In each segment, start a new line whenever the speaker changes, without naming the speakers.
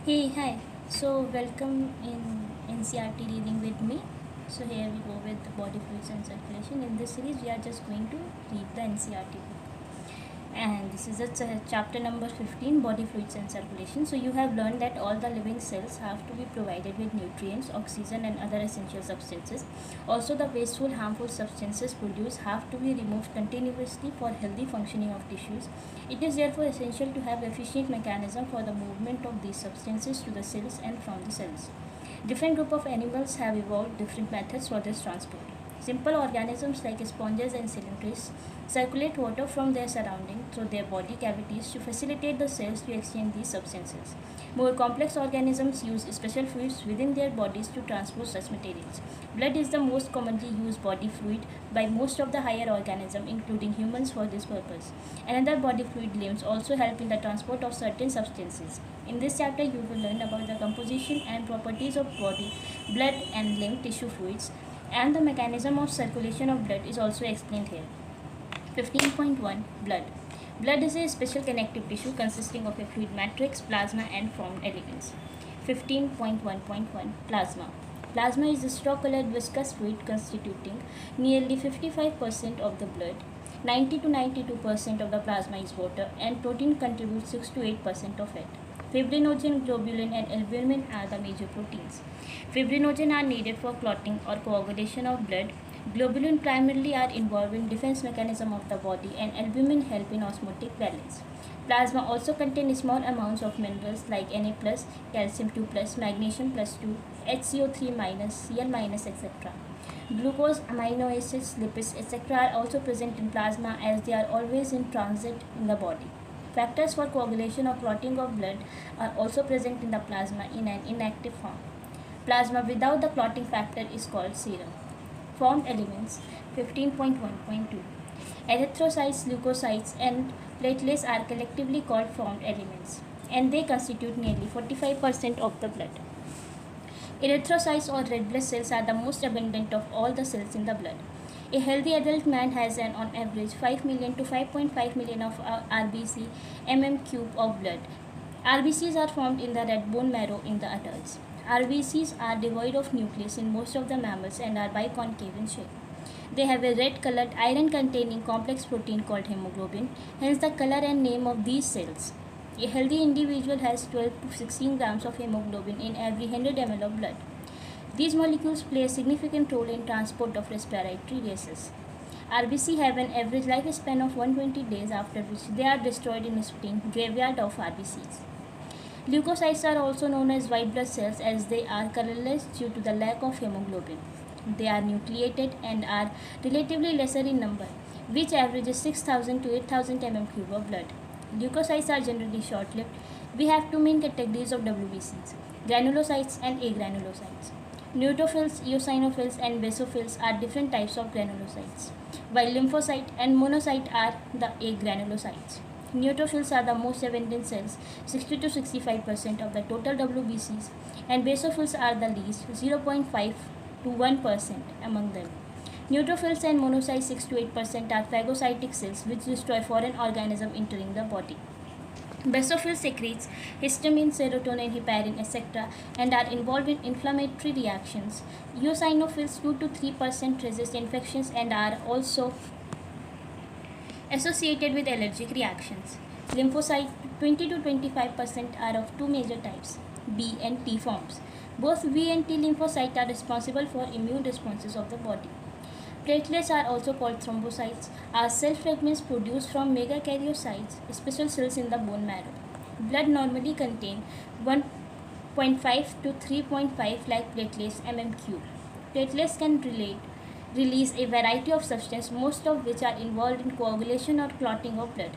Hey, hi. So, welcome in NCRT reading with me. So, here we go with the body fluids and circulation. In this series, we are just going to read the NCRT book. And this is chapter number 15, body fluids and circulation. So, you have learned that all the living cells have to be provided with nutrients, oxygen, and other essential substances. Also, the wasteful, harmful substances produced have to be removed continuously for healthy functioning of tissues. It is therefore essential to have efficient mechanism for the movement of these substances to the cells and from the cells. Different group of animals have evolved different methods for this transport. Simple organisms like sponges and cylinders circulate water from their surrounding through their body cavities to facilitate the cells to exchange these substances. More complex organisms use special fluids within their bodies to transport such materials. Blood is the most commonly used body fluid by most of the higher organisms, including humans, for this purpose. Another body fluid limbs also help in the transport of certain substances. In this chapter, you will learn about the composition and properties of body, blood, and limb tissue fluids, and the mechanism of circulation of blood is also explained here. 15.1 Blood. Blood is a special connective tissue consisting of a fluid matrix, plasma, and formed elements. 15.1.1 Plasma. Plasma is a straw colored viscous fluid constituting nearly 55% of the blood. 90 to 92% of the plasma is water, and protein contributes 6 to 8% of it. Fibrinogen, globulin, and albumin are the major proteins. Fibrinogen are needed for clotting or coagulation of blood. Globulin primarily are involved in defense mechanism of the body, and albumin help in osmotic balance. Plasma also contains small amounts of minerals like Na+, calcium 2+, magnesium +2, HCO3-, Cl-, etc. Glucose, amino acids, lipids, etc. are also present in plasma as they are always in transit in the body. Factors for coagulation or clotting of blood are also present in the plasma in an inactive form. Plasma without the clotting factor is called serum. Formed elements 15.1.2. Erythrocytes, leukocytes, and platelets are collectively called formed elements, and they constitute nearly 45% of the blood. Erythrocytes or red blood cells are the most abundant of all the cells in the blood. A healthy adult man has on average 5 million to 5.5 million of RBC cube of blood. RBCs are formed in the red bone marrow in the adults. RBCs are devoid of nucleus in most of the mammals and are biconcave in shape. They have a red colored iron containing complex protein called hemoglobin, hence the color and name of these cells. A healthy individual has 12 to 16 grams of hemoglobin in every 100 ml of blood. These molecules play a significant role in transport of respiratory gases. RBC have an average lifespan of 120 days, after which they are destroyed in a spring graveyard of RBCs. Leukocytes are also known as white blood cells as they are colorless due to the lack of hemoglobin. They are nucleated and are relatively lesser in number, which averages 6,000 to 8,000 mm³ of blood. Leukocytes are generally short-lived. We have two main categories of WBCs, granulocytes and agranulocytes. Neutrophils, eosinophils, and basophils are different types of granulocytes, while lymphocyte and monocyte are the agranulocytes. Neutrophils are the most abundant cells, 60 to 65% of the total WBCs, and basophils are the least, 0.5 to 1% among them. Neutrophils and monocytes 6 to 8% are phagocytic cells which destroy foreign organisms entering the body. Basophil secretes histamine, serotonin, heparin, etc. and are involved in inflammatory reactions. Eosinophils 2 to 3% resist infections and are also associated with allergic reactions. Lymphocytes 20 to 25% are of two major types, B and T forms. Both B and T lymphocytes are responsible for immune responses of the body. Platelets are also called thrombocytes, are cell fragments produced from megakaryocytes, special cells in the bone marrow. Blood normally contains 1.5 to 3.5 lakh platelets mm³. Platelets can release a variety of substances, most of which are involved in coagulation or clotting of blood.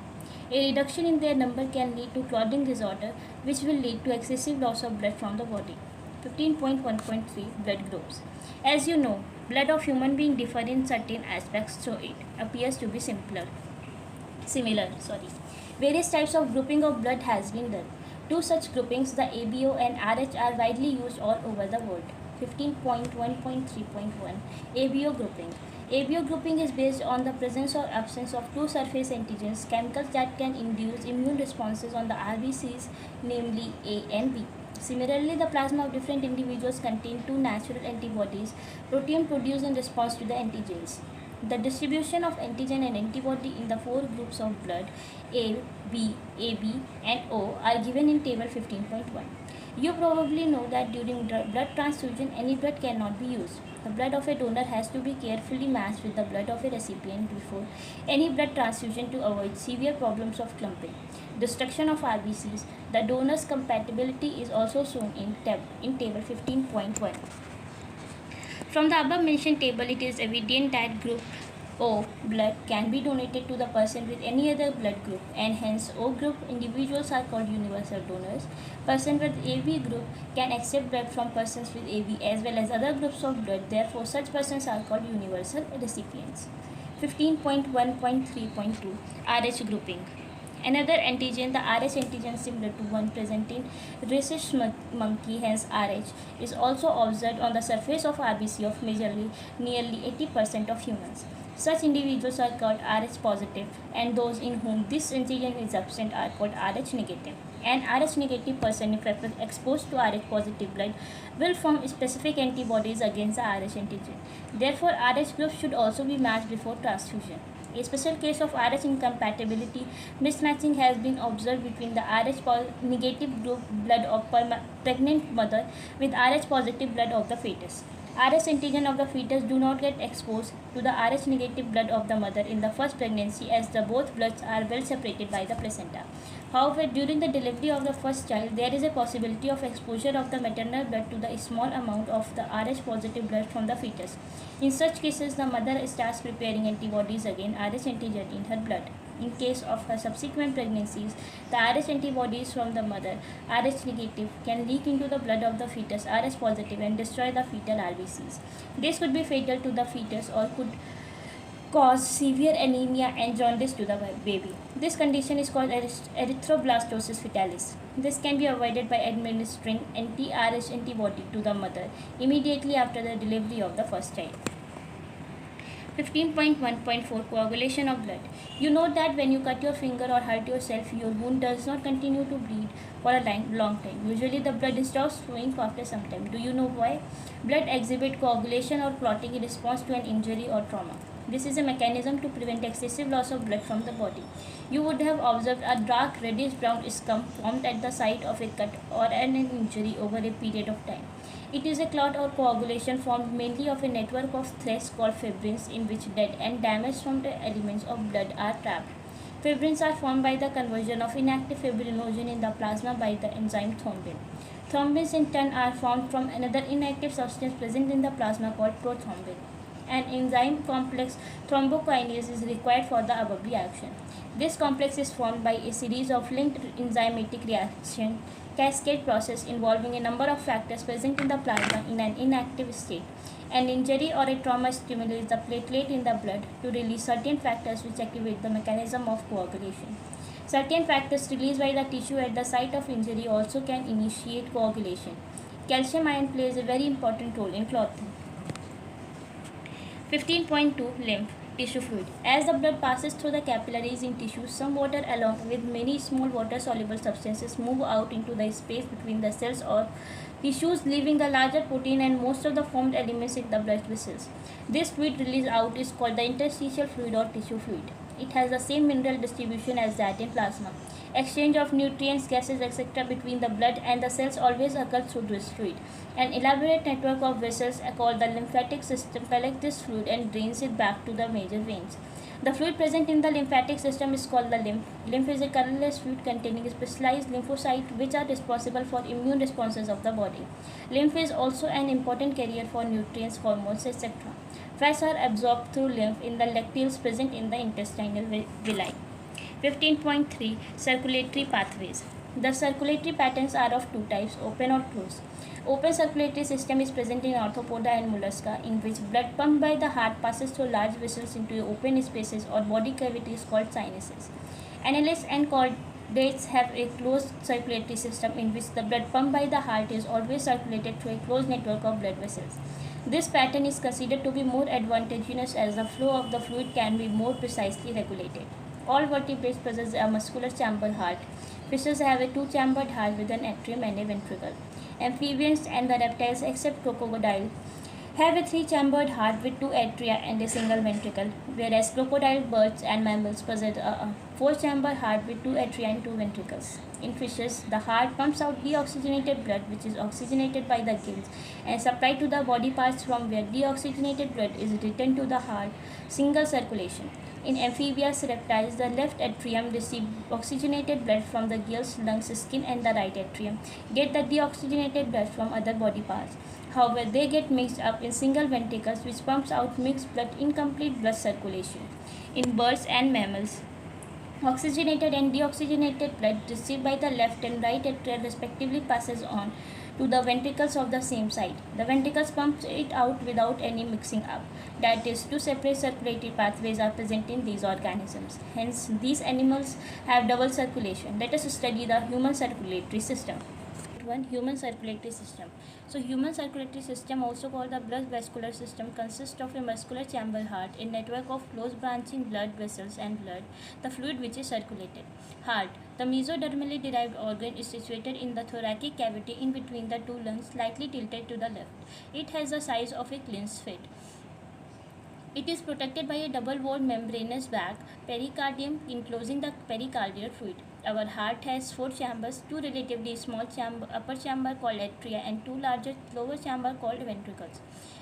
A reduction in their number can lead to clotting disorder, which will lead to excessive loss of blood from the body. 15.1.3 Blood groups. As you know, blood of human being differ in certain aspects, so it appears to be similar. Various types of grouping of blood has been done. Two such groupings, the ABO and RH, are widely used all over the world. 15.1.3.1 ABO grouping. ABO grouping is based on the presence or absence of two surface antigens, chemicals that can induce immune responses on the RBCs, namely A and B. Similarly, the plasma of different individuals contain two natural antibodies, protein produced in response to the antigens. The distribution of antigen and antibody in the four groups of blood A, B, AB, and O are given in table 15.1. You probably know that during blood transfusion, any blood cannot be used. The blood of a donor has to be carefully matched with the blood of a recipient before any blood transfusion to avoid severe problems of clumping. Destruction of RBCs. The donor's compatibility is also shown in table 15.1. From the above mentioned table, it is evident that group O blood can be donated to the person with any other blood group, and hence O group individuals are called universal donors. Person with AB group can accept blood from persons with AB as well as other groups of blood, therefore such persons are called universal recipients. 15.1.3.2 RH grouping. Another antigen, the RH antigen similar to one present in rhesus monkey, hence RH, is also observed on the surface of RBC of majorly nearly 80% of humans. Such individuals are called RH positive, and those in whom this antigen is absent are called RH negative. An RH negative person, if exposed to RH positive blood, will form specific antibodies against the RH antigen. Therefore, RH group should also be matched before transfusion. A special case of RH incompatibility mismatching has been observed between the RH negative group blood of pregnant mother with RH positive blood of the fetus. RH antigen of the fetus do not get exposed to the RH negative blood of the mother in the first pregnancy, as the both bloods are well separated by the placenta. However, during the delivery of the first child, there is a possibility of exposure of the maternal blood to the small amount of the RH positive blood from the fetus. In such cases, the mother starts preparing antibodies against RH antigen in her blood. In case of her subsequent pregnancies, the RH antibodies from the mother, RH negative, can leak into the blood of the fetus, RH positive, and destroy the fetal RBCs. This could be fatal to the fetus or could cause severe anemia and jaundice to the baby. This condition is called erythroblastosis fetalis. This can be avoided by administering anti-RH antibody to the mother immediately after the delivery of the first child. 15.1.4 Coagulation of blood. You know that when you cut your finger or hurt yourself, your wound does not continue to bleed for a long time. Usually the blood stops flowing after some time. Do you know why? Blood exhibit coagulation or clotting in response to an injury or trauma. This is a mechanism to prevent excessive loss of blood from the body. You would have observed a dark reddish brown scum formed at the site of a cut or an injury over a period of time. It is a clot or coagulation formed mainly of a network of threads called fibrins, in which dead and damaged from the elements of blood are trapped. Fibrins are formed by the conversion of inactive fibrinogen in the plasma by the enzyme thrombin. Thrombins in turn are formed from another inactive substance present in the plasma called prothrombin. An enzyme complex thrombokinase is required for the above reaction. This complex is formed by a series of linked enzymatic reaction cascade process involving a number of factors present in the plasma in an inactive state. An injury or a trauma stimulates the platelet in the blood to release certain factors which activate the mechanism of coagulation. Certain factors released by the tissue at the site of injury also can initiate coagulation. Calcium ion plays a very important role in clotting. 15.2 Lymph tissue fluid. As the blood passes through the capillaries in tissue, some water along with many small water-soluble substances move out into the space between the cells or tissues, leaving the larger protein and most of the formed elements in the blood vessels. This fluid released out is called the interstitial fluid or tissue fluid. It has the same mineral distribution as that in plasma. Exchange of nutrients, gases, etc. between the blood and the cells always occurs through this fluid. An elaborate network of vessels called the lymphatic system collect this fluid and drains it back to the major veins. The fluid present in the lymphatic system is called the lymph. Lymph is a colorless fluid containing specialized lymphocytes which are responsible for immune responses of the body. Lymph is also an important carrier for nutrients, hormones, etc. Fats are absorbed through lymph in the lacteals present in the intestinal villi. 15.3 Circulatory pathways. The circulatory patterns are of two types, open or closed. Open circulatory system is present in arthropoda and mollusca, in which blood pumped by the heart passes through large vessels into open spaces or body cavities called sinuses. Annelids and chordates have a closed circulatory system in which the blood pumped by the heart is always circulated through a closed network of blood vessels. This pattern is considered to be more advantageous as the flow of the fluid can be more precisely regulated. All vertebrates possess a muscular chamber heart, Fishes have a two-chambered heart with an atrium and a ventricle. Amphibians and the reptiles, except crocodile, have a three-chambered heart with two atria and a single ventricle, whereas crocodile, birds, and mammals possess a four-chambered heart with two atria and two ventricles. In fishes, the heart pumps out deoxygenated blood, which is oxygenated by the gills and supplied to the body parts, from where deoxygenated blood is returned to the heart, single circulation. In amphibious reptiles, the left atrium receives oxygenated blood from the gills, lungs, skin, and the right atrium get the deoxygenated blood from other body parts. However, they get mixed up in single ventricles, which pumps out mixed blood, incomplete blood circulation. In birds and mammals, oxygenated and deoxygenated blood received by the left and right atria respectively passes on to the ventricles of the same side. The ventricles pump it out without any mixing up. That is, two separate circulatory pathways are present in these organisms. Hence, these animals have double circulation. Let us study the human circulatory system. One, human circulatory system. So human circulatory system, also called the blood vascular system, consists of a muscular chamber heart, a network of close branching blood vessels and blood, the fluid which is circulated. Heart, the mesodermally derived organ, is situated in the thoracic cavity in between the two lungs, slightly tilted to the left. It has the size of a clenched fist. It is protected by a double-walled membranous bag, pericardium, enclosing the pericardial fluid. Our heart has four chambers, two relatively small upper chamber called atria and two larger lower chamber called ventricles.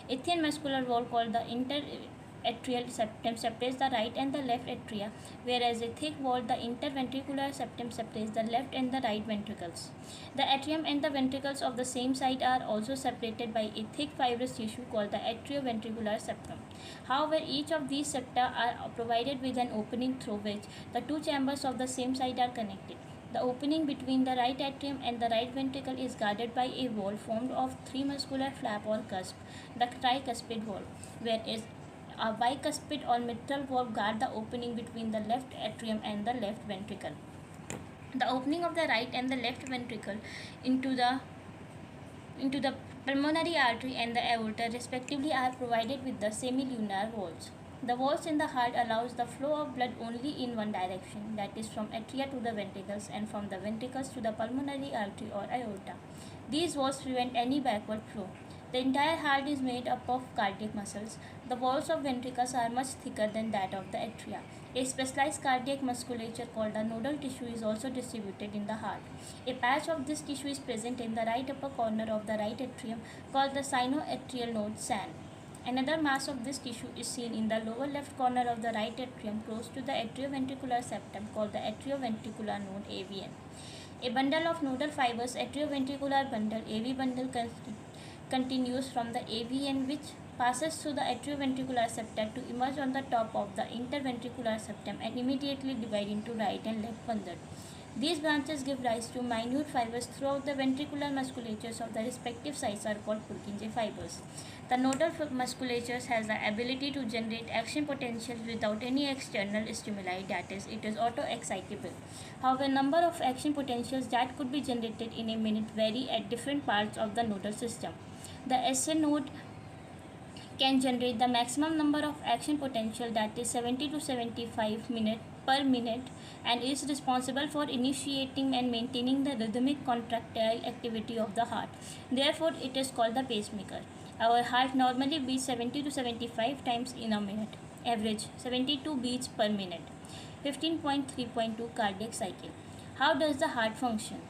A thin muscular wall called the interatrial septum separates the right and the left atria, whereas a thick wall, the interventricular septum, separates the left and the right ventricles. The atrium and the ventricles of the same side are also separated by a thick fibrous tissue called the atrioventricular septum. However, each of these septa are provided with an opening through which the two chambers of the same side are connected. The opening between the right atrium and the right ventricle is guarded by a wall formed of three muscular flap or cusp, the tricuspid wall, whereas a bicuspid or mitral wall guard the opening between the left atrium and the left ventricle. The opening of the right and the left ventricle into the pulmonary artery and the aorta respectively are provided with the semilunar walls. The walls in the heart allows the flow of blood only in one direction, that is from atria to the ventricles and from the ventricles to the pulmonary artery or aorta. These walls prevent any backward flow. The entire heart is made up of cardiac muscles. The walls of ventricles are much thicker than that of the atria. A specialized cardiac musculature called the nodal tissue is also distributed in the heart. A patch of this tissue is present in the right upper corner of the right atrium called the sinoatrial node (SAN). Another mass of this tissue is seen in the lower left corner of the right atrium close to the atrioventricular septum called the atrioventricular node (AVN). A bundle of nodal fibers, atrioventricular bundle (AV bundle), continues from the AVN, which passes through the atrioventricular septum to emerge on the top of the interventricular septum and immediately divide into right and left bundle. These branches give rise to minute fibers throughout the ventricular musculatures of the respective sites are called Purkinje fibers. The nodal musculatures has the ability to generate action potentials without any external stimuli, that is, it is auto-excitable. However, number of action potentials that could be generated in a minute vary at different parts of the nodal system. The SA node can generate the maximum number of action potential, that is 70 to 75 per minute, and is responsible for initiating and maintaining the rhythmic contractile activity of the heart. Therefore, it is called the pacemaker. Our heart normally beats 70 to 75 times in a minute. Average 72 beats per minute. 15.3.2 cardiac cycle. How does the heart function?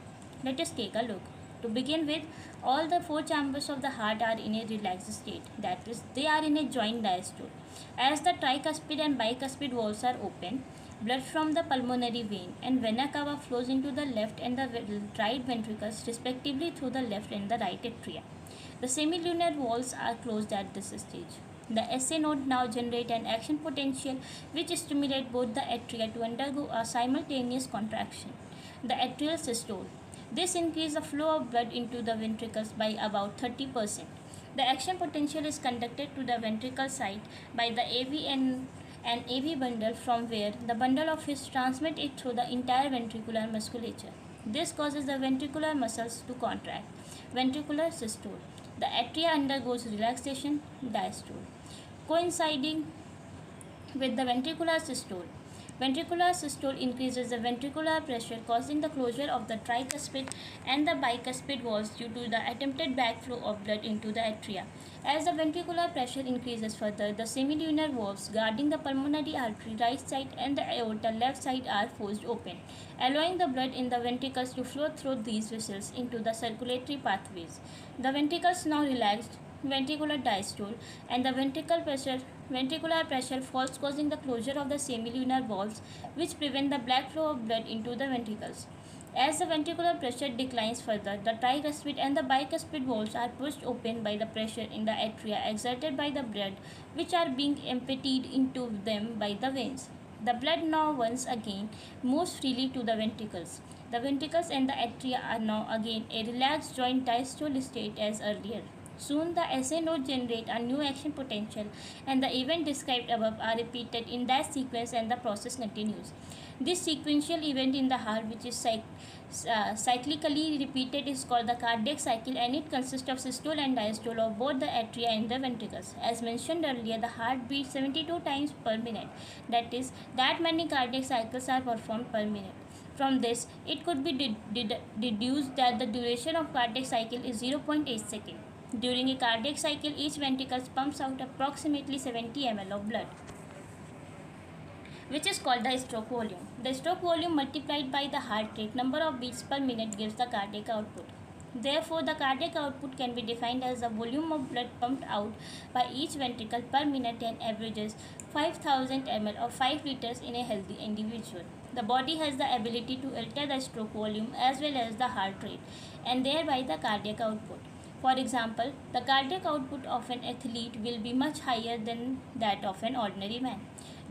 Let us take a look. To begin with, all the four chambers of the heart are in a relaxed state, that is, they are in a joint diastole. As the tricuspid and bicuspid walls are open, blood from the pulmonary vein and vena cava flows into the left and the right ventricles respectively through the left and the right atria. The semilunar walls are closed at this stage. The SA node now generate an action potential which stimulate both the atria to undergo a simultaneous contraction. The atrial systole. This increases the flow of blood into the ventricles by about 30%. The action potential is conducted to the ventricle site by the AV and AV bundle, from where the bundle of his transmit it through the entire ventricular musculature. This causes the ventricular muscles to contract. Ventricular systole. The atria undergoes relaxation, diastole. Coinciding with the ventricular systole, Ventricular systole increases the ventricular pressure, causing the closure of the tricuspid and the bicuspid valves due to the attempted backflow of blood into the atria. As the ventricular pressure increases further, the semilunar valves guarding the pulmonary artery right side and the aorta left side are forced open, allowing the blood in the ventricles to flow through these vessels into the circulatory pathways. The ventricles now relaxed, ventricular diastole, and the ventricular pressure falls, causing the closure of the semilunar valves, which prevent the black flow of blood into the ventricles. As the ventricular pressure declines further, the tricuspid and the bicuspid valves are pushed open by the pressure in the atria exerted by the blood, which are being emptied into them by the veins. The blood now once again moves freely to the ventricles. The ventricles and the atria are now again a relaxed joint diastole state as earlier. Soon the SA node generate a new action potential, and the event described above are repeated in that sequence, and the process continues. This sequential event in the heart, which is cyclically repeated, is called the cardiac cycle, and it consists of systole and diastole of both the atria and the ventricles. As mentioned earlier, the heart beats 72 times per minute. That is, that many cardiac cycles are performed per minute. From this, it could be deduced that the duration of cardiac cycle is 0.8 seconds. During a cardiac cycle, each ventricle pumps out approximately 70 ml of blood, which is called the stroke volume. The stroke volume multiplied by the heart rate, number of beats per minute, gives the cardiac output. Therefore, the cardiac output can be defined as the volume of blood pumped out by each ventricle per minute and averages 5000 ml or 5 liters in a healthy individual. The body has the ability to alter the stroke volume as well as the heart rate and thereby the cardiac output. For example, the cardiac output of an athlete will be much higher than that of an ordinary man.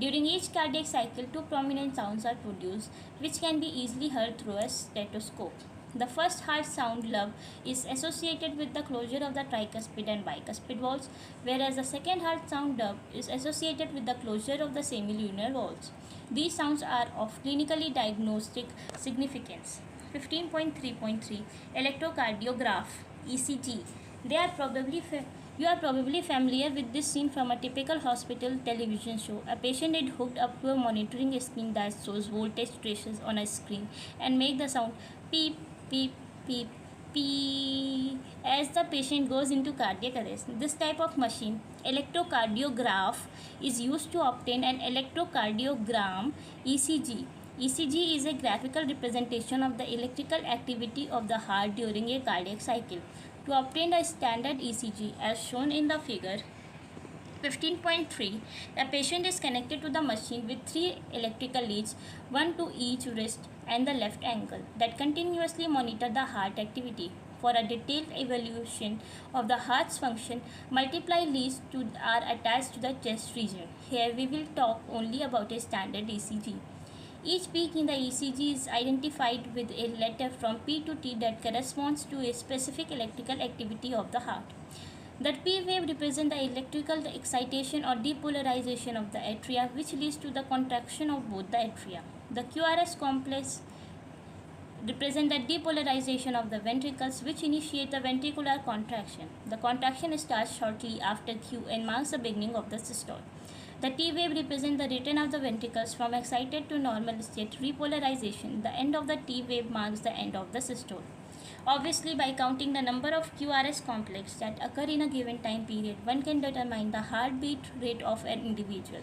During each cardiac cycle, two prominent sounds are produced, which can be easily heard through a stethoscope. The first heart sound love is associated with the closure of the tricuspid and bicuspid valves, whereas the second heart sound dub is associated with the closure of the semilunar valves. These sounds are of clinically diagnostic significance. 15.3.3 Electrocardiograph ECG. You are probably familiar with this scene from a typical hospital television show. A patient is hooked up to a monitoring screen that shows voltage traces on a screen and make the sound beep, beep, beep, beep as the patient goes into cardiac arrest. This type of machine, electrocardiograph, is used to obtain an electrocardiogram ECG. ECG is a graphical representation of the electrical activity of the heart during a cardiac cycle. To obtain a standard ECG as shown in the figure 15.3, the patient is connected to the machine with 3 electrical leads, one to each wrist and the left ankle, that continuously monitor the heart activity. For a detailed evaluation of the heart's function, multiple leads are attached to the chest region. Here we will talk only about a standard ECG. Each peak in the ECG is identified with a letter from P to T that corresponds to a specific electrical activity of the heart. The P wave represents the electrical excitation or depolarization of the atria, which leads to the contraction of both the atria. The QRS complex represent the depolarization of the ventricles, which initiate the ventricular contraction. The contraction starts shortly after Q and marks the beginning of the systole. The T wave represents the return of the ventricles from excited to normal state repolarization. The end of the T wave marks the end of the systole. Obviously, by counting the number of QRS complex that occur in a given time period, one can determine the heartbeat rate of an individual.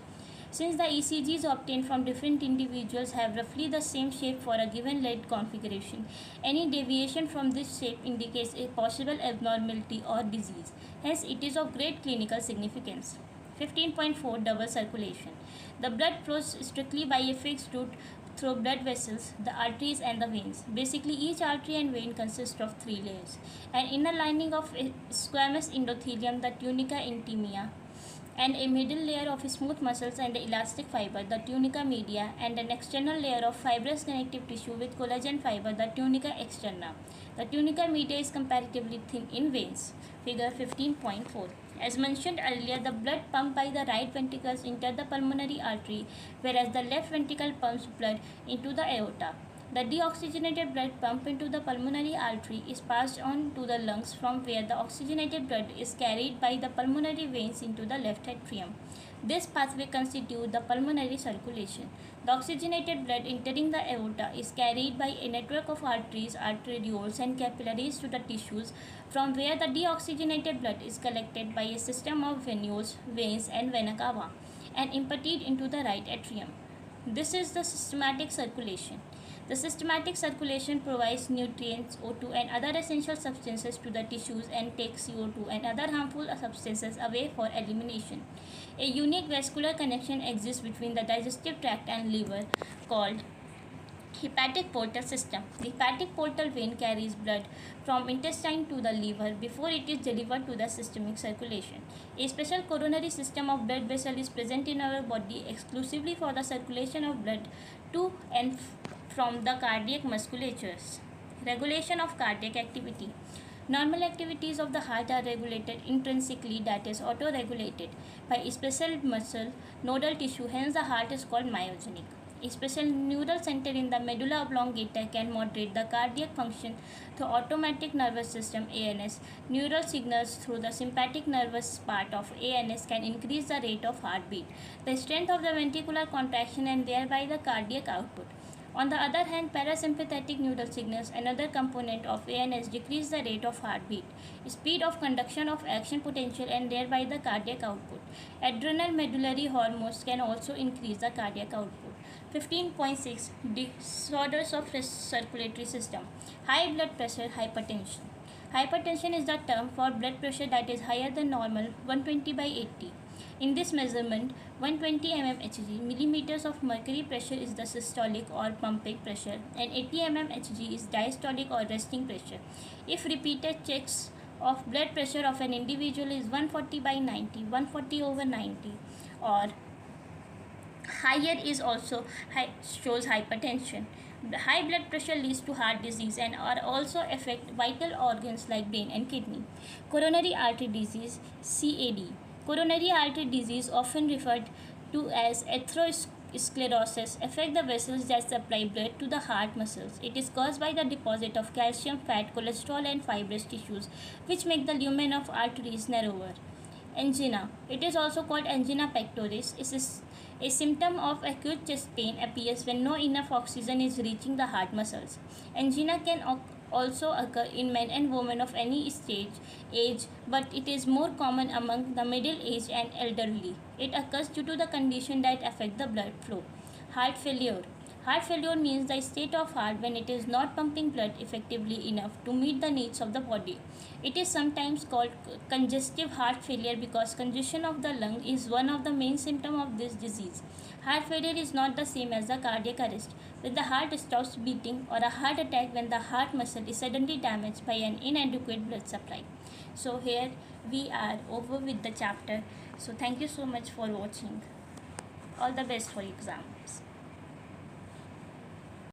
Since the ECGs obtained from different individuals have roughly the same shape for a given lead configuration, any deviation from this shape indicates a possible abnormality or disease. Hence, it is of great clinical significance. 15.4 Double circulation. The blood flows strictly by a fixed route through blood vessels, the arteries and the veins. Basically, each artery and vein consists of 3 layers. An inner lining of squamous endothelium, the tunica intima, and a middle layer of smooth muscles and elastic fiber, the tunica media, and an external layer of fibrous connective tissue with collagen fiber, the tunica externa. The tunica media is comparatively thin in veins. Figure 15.4. As mentioned earlier, the blood pumped by the right ventricles enters the pulmonary artery, whereas the left ventricle pumps blood into the aorta. The deoxygenated blood pumped into the pulmonary artery is passed on to the lungs, from where the oxygenated blood is carried by the pulmonary veins into the left atrium. This pathway constitutes the pulmonary circulation. The oxygenated blood entering the aorta is carried by a network of arteries, arterioles, and capillaries to the tissues, from where the deoxygenated blood is collected by a system of veins, and vena cava, and emptied into the right atrium. This is the systematic circulation. The systematic circulation provides nutrients, O2, and other essential substances to the tissues and takes CO2 and other harmful substances away for elimination. A unique vascular connection exists between the digestive tract and liver called hepatic portal system. The hepatic portal vein carries blood from intestine to the liver before it is delivered to the systemic circulation. A special coronary system of blood vessel is present in our body exclusively for the circulation of blood to and from the cardiac musculatures. Regulation of cardiac activity. Normal activities of the heart are regulated intrinsically, that is auto-regulated, by a special muscle nodal tissue, hence the heart is called myogenic. A special neural center in the medulla oblongata can moderate the cardiac function through automatic nervous system ANS. Neural signals through the sympathetic nervous part of ANS can increase the rate of heartbeat, the strength of the ventricular contraction, and thereby the cardiac output. On the other hand, parasympathetic neural signals, another component of ANS, decrease the rate of heartbeat, speed of conduction of action potential, and thereby the cardiac output. Adrenal medullary hormones can also increase the cardiac output. 15.6 Disorders of circulatory system. High blood pressure, hypertension. Hypertension is the term for blood pressure that is higher than normal, 120/80. In this measurement, 120 mmHg, millimeters of mercury pressure, is the systolic or pumping pressure, and 80 mmHg is diastolic or resting pressure. If repeated checks of blood pressure of an individual is 140/90, 140/90, or higher is also shows hypertension. High blood pressure leads to heart disease and also affect vital organs like brain and kidney. Coronary artery disease, CAD. Coronary artery disease, often referred to as atherosclerosis, affect the vessels that supply blood to the heart muscles. It is caused by the deposit of calcium, fat, cholesterol, and fibrous tissues, which make the lumen of arteries narrower. Angina. It is also called angina pectoris. It is a symptom of acute chest pain appears when no enough oxygen is reaching the heart muscles. Angina can also occur in men and women of any age, but it is more common among the middle-aged and elderly. It occurs due to the condition that affect the blood flow. Heart failure. Heart failure means the state of heart when it is not pumping blood effectively enough to meet the needs of the body. It is sometimes called congestive heart failure because congestion of the lung is one of the main symptoms of this disease. Heart failure is not the same as the cardiac arrest, when the heart stops beating, or a heart attack when the heart muscle is suddenly damaged by an inadequate blood supply. So here we are over with the chapter. So thank you so much for watching. All the best for exams.